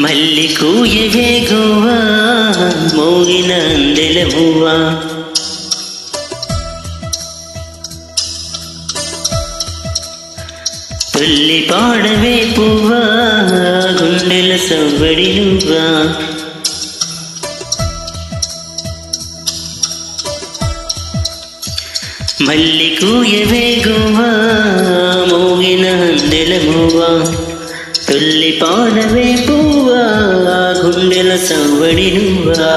మల్లి కూయవే గోవా మోగిన అందెల మువ్వా తొల్లి పాడవే పువ్వా గుండెల సవ్వడి నువ్వా మల్లి కూయవే గోవా మోగిన అందెల మువ్వా తొల్లి పాడవే పువ్వా గుండెల సవ్వడి నువ్వా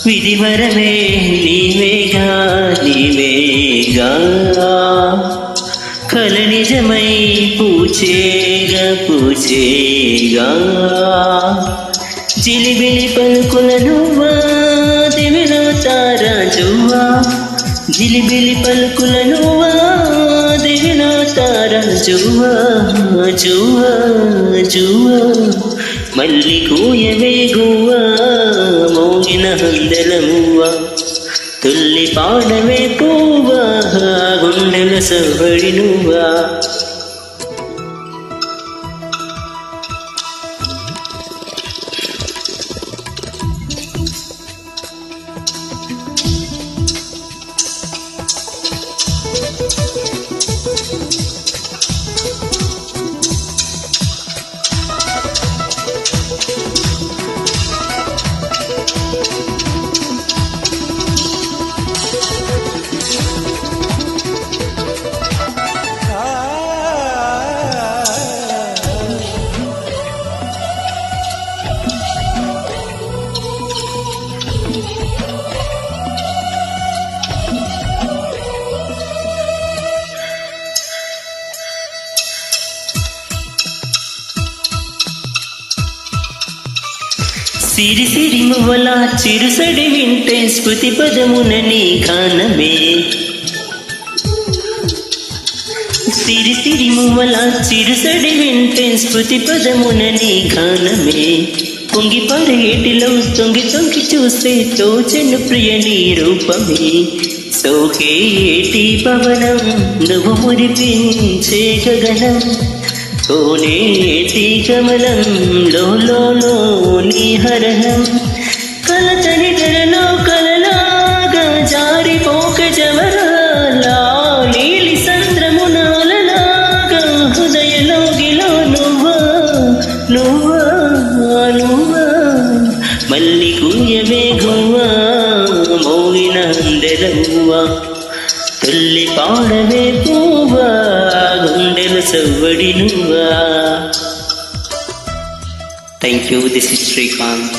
విధివరమే నీవేగా నీవేగా కల నిజమై పూచేగా పూచేగా జిలిబిలి పలుకుల నువ్వా దివిలో తారా జువ్వా జిలిబిలి పలుకుల నువ్వా దివిలో తారా జువ్వా జువ్వా జువ్వా మల్లి కూయవే గువ్వా మోగిన అందెల మువ్వా తొల్లి పాడవే పువ్వా గుండెల సవ్వడి నువ్వా సిరి సిరి మువ్వల చిరుసడి వింటే స్మృతి పదమున నీ గానమే సిరి సిరి మువ్వల చిరుసడి వింటే స్మృతి పదమున నీ గానమే పొంగి పరేటిలో తొంగి తొంగి చూస్తే తోచెను ప్రియ నీ రూపమే సోకేటి పవనం నువ్వు మురిపించే గగనం కోనేటి కమలం లో నీ హరహం కలతని తెరలో కలలాగా జారిపోక జవరాలా నీలి సంద్రమునాలలాగా హృదయలోగిలో నువ్వా నువ్వా నువ్వా మల్లి కూయవే గువ్వా మోగిన అందెల మువ్వా తొల్లి పాడవే పువ్వా గుండెల సవ్వడి నువ్వా. Thank you. This is Srikanth.